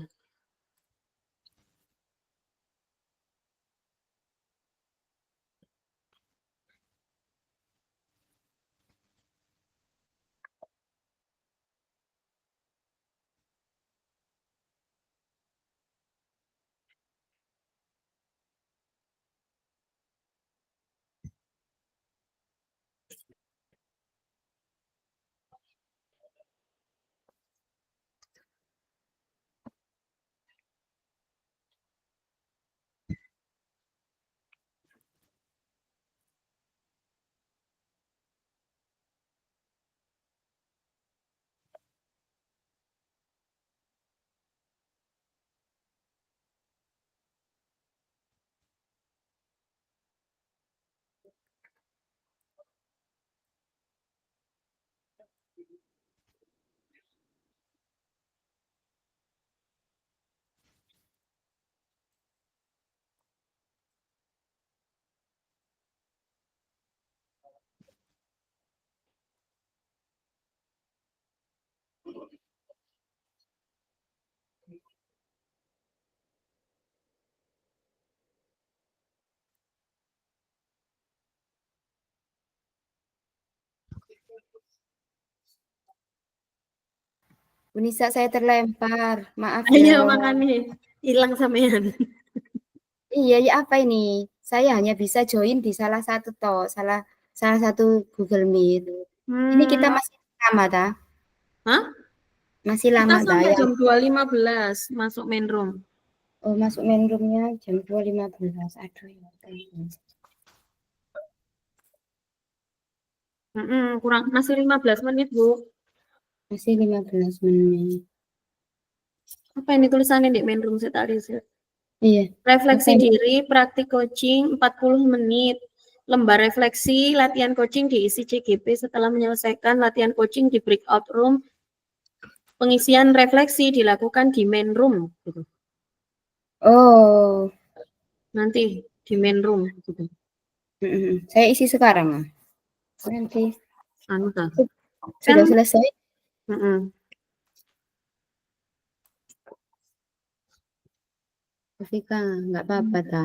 Bu Nisa, saya terlempar. Maaf Ayo ya. makanya hilang sampean. Iya, ya apa ini? Saya hanya bisa join di salah satu salah satu Google Meet. Ini kita masih lama, ta? Hah? Masih Kita lama, ta? sampai jam 2.15 masuk main room. Oh, masuk main room-nya jam 2.15. Aduh, ya. Kurang masih 15 menit, Bu. Masih 15 menit. Apa ini tulisannya di main room saya tadi? Iya. Refleksi Apa diri, praktik coaching 40 menit. Lembar refleksi, latihan coaching diisi CGP setelah menyelesaikan latihan coaching di breakout room. Pengisian refleksi dilakukan di main room. Gitu. Oh. Nanti di main room. Gitu. Saya isi sekarang. Nanti. Anu dah. Sudah selesai? Vika, nggak apa-apa, ta.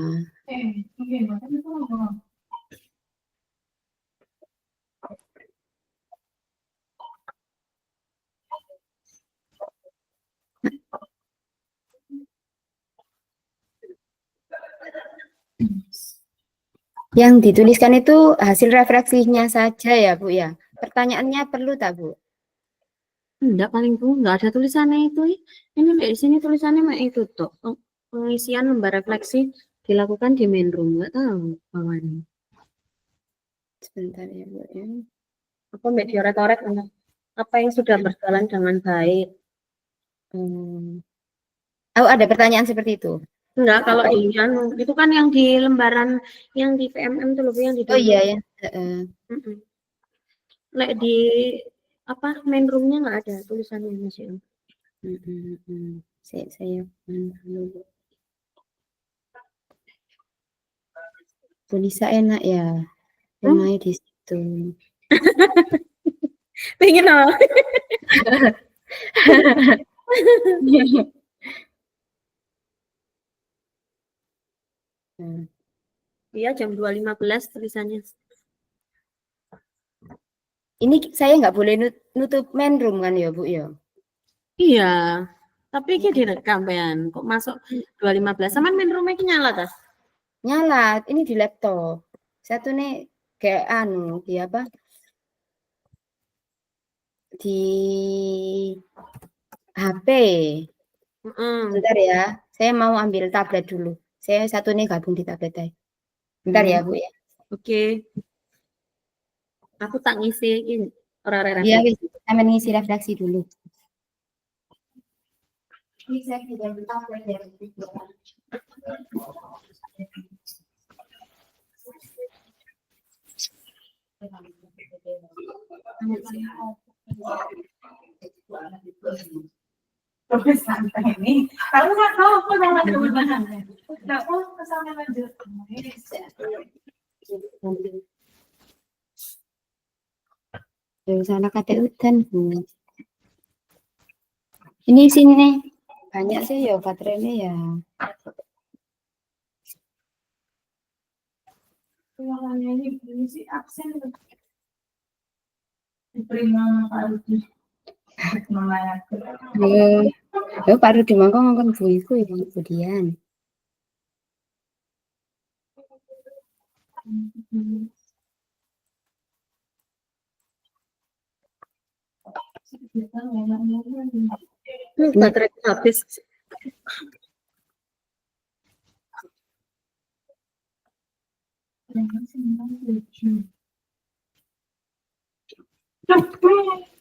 Yang dituliskan itu hasil refleksinya saja ya, Bu ya. Pertanyaannya perlu tak, Bu? Enggak, paling Bu, enggak ada tulisannya itu. Ini di sini tulisannya mah itu tuh. Pengisian lembar refleksi dilakukan di main room. Enggak tahu bawahnya. Sebentar ya, Bu ya. Apa media retorik apa yang sudah berjalan dengan baik? Oh, ada pertanyaan seperti itu. Enggak, kalau di itu kan yang di lembaran yang di PMM itu loh Bu, yang di Oh iya ya. Lek di apa main roomnya nggak ada tulisannya masih. Saya dulu. Tulisan enak ya. Main di situ. Pengen apa? Iya, jam 2.15 tulisannya. Ini saya nggak boleh nutup main room kan ya, Bu ya? Iya, tapi ini direkam kan. Kok masuk 2.15? Sama main roomnya nyala tas? Nyala, ini di laptop. Satu nih kayak anu, di apa? Di HP. Bentar ya, saya mau ambil tablet dulu. Saya satu nih gabung di tablet aja. Bentar ya, Bu ya. Oke. Aku tak ngisi ini orang-orang. Iya, saya mengisi refleksi dulu. Ini saya tidak tablet ya. Terus santai ini, kalau nggak tahu aku udah lanjut beneran. Nggak mau kesana lanjut. Dari sana kata hutan, Bu. Ini sini banyak sih ya baterainya ya. Ruangannya ini sih absen. Diterima Pak Rudi. Ya Pak Rudi mangko ngomong Bu iku ya kemudian. Baterai habis.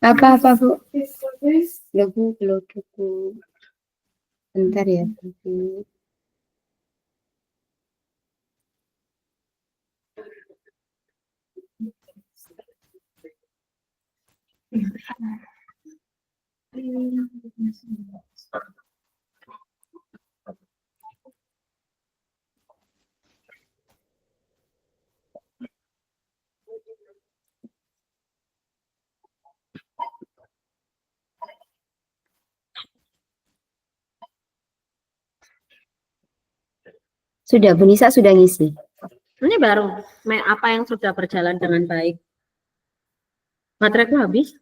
Apa Bu? Loh Bu, belum Bu. Bentar ya Bu. Sudah, Bu Nisa sudah ngisi. Ini baru apa yang sudah berjalan dengan baik. Bateraiku habis.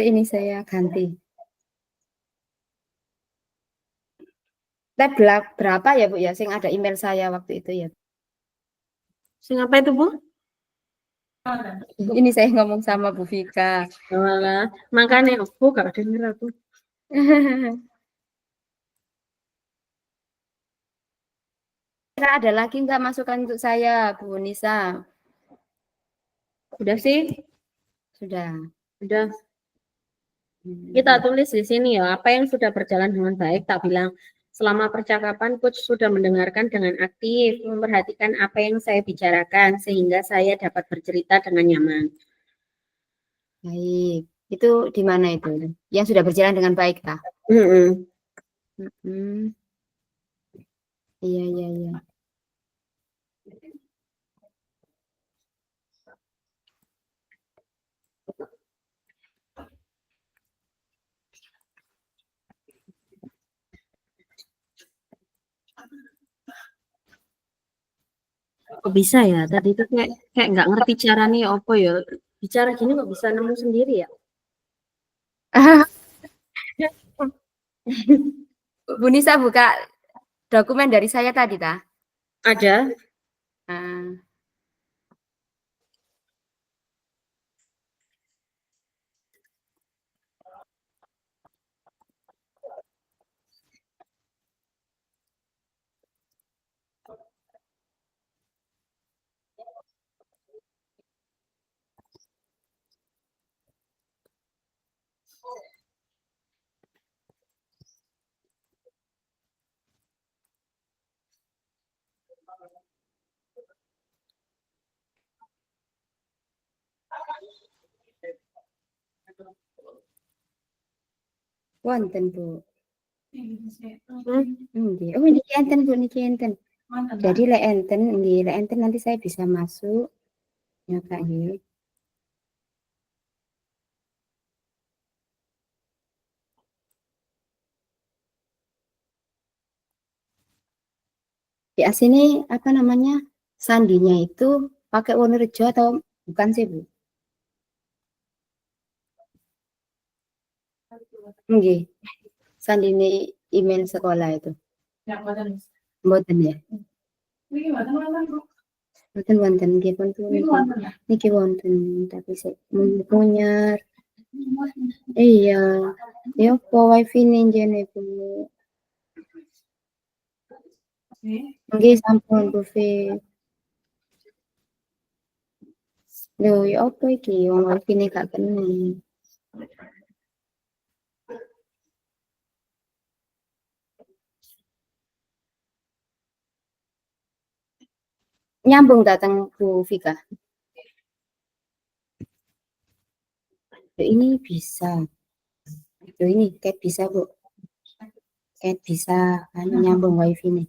Ini saya ganti. Tab berapa ya Bu ya? Sing ada email saya waktu itu ya. Sing apa itu, Bu? Ini saya ngomong sama Bu Vika. Walah, makanya aku gak denger aku. Kira ada lagi nggak masukan untuk saya, Bu Nisa? Udah sih, Sudah. udah. Kita tulis di sini ya, apa yang sudah berjalan dengan baik. Tak bilang, selama percakapan coach sudah mendengarkan dengan aktif, memperhatikan apa yang saya bicarakan, sehingga saya dapat bercerita dengan nyaman. Baik. Itu di mana itu? Yang sudah berjalan dengan baik, kah? Iya, iya, iya. Kok bisa ya? Tadi itu kayak nggak ngerti caranya apa ya. Bicara gini kok bisa nemu sendiri ya? Bu Nisa buka dokumen dari saya tadi, ta? Ada. Wonten, Bu. Nggih. Oh, ini enten, Bu, niki enten. Jadi lek enten, nggih, lek enten nanti saya bisa masuk. Ya, Kak, nggih. Di sini apa namanya? Sandinya itu pakai Wonorejo atau bukan sih, Bu? Nggih. Sandi ini email sekolah itu. Mboten ya. Mboten wonten nggih pun niki wonten tapi saya punya. Iya. Ya apa wifi ninjene Bu. Nggih sampun Bu Fi. Lho ya apa iki wong wifi ne gak kena. Nyambung datang Bu Vika. Ini bisa. Ini kayak bisa Bu. Kayak bisa nyambung wifi nih.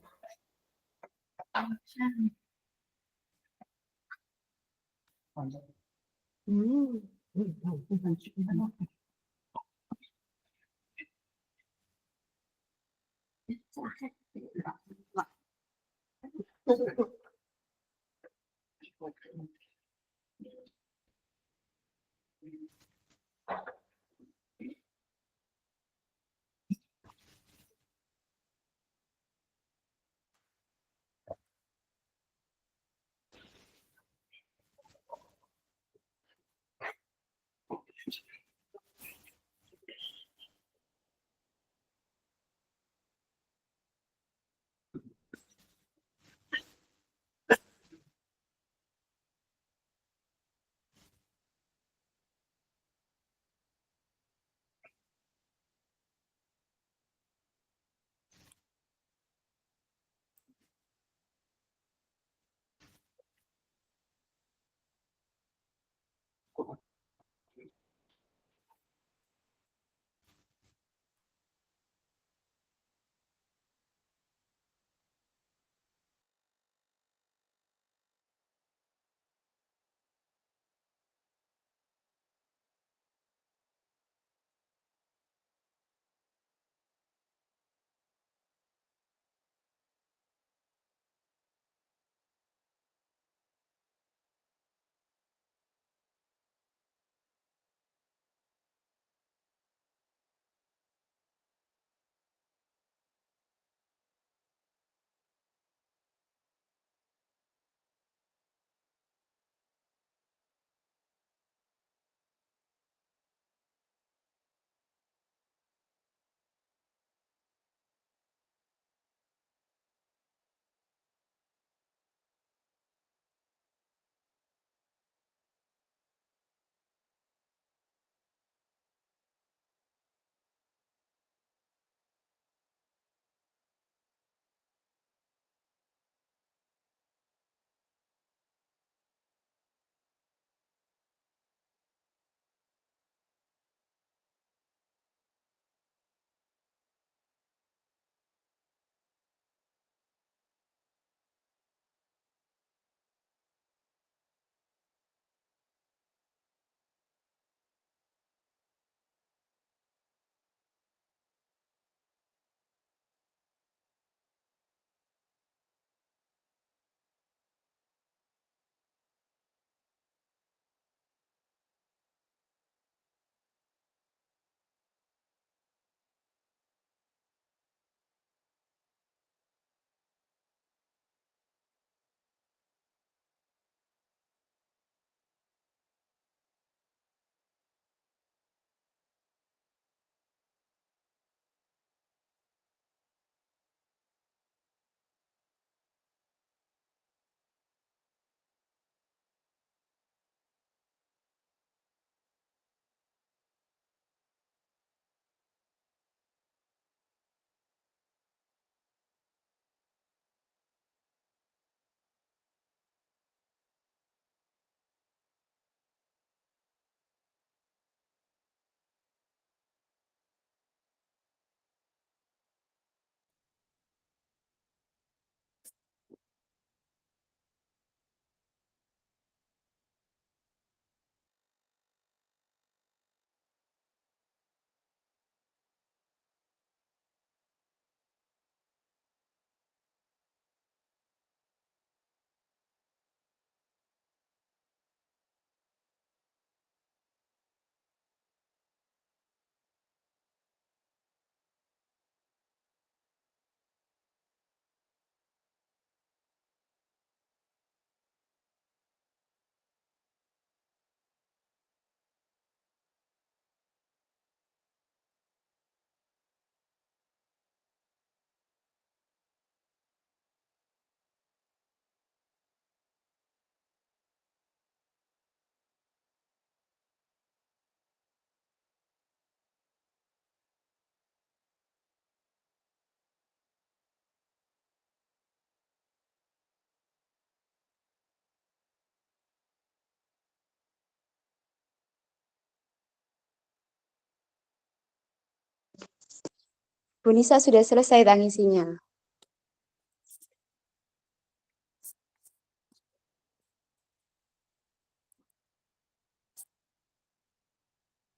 Bu Nisa sudah selesai tangisinya.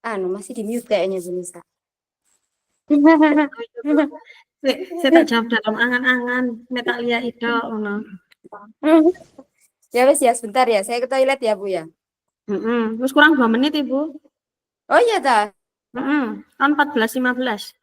Masih di mute kayaknya Bu Nisa. Saya tak jawab dalam angan-angan, nek tak lihat itu ngono. Ya wes ya, sebentar ya. Saya ke toilet ya, Bu ya. Terus kurang 2 menit, Ibu. Oh iya ta. Kan 14.15.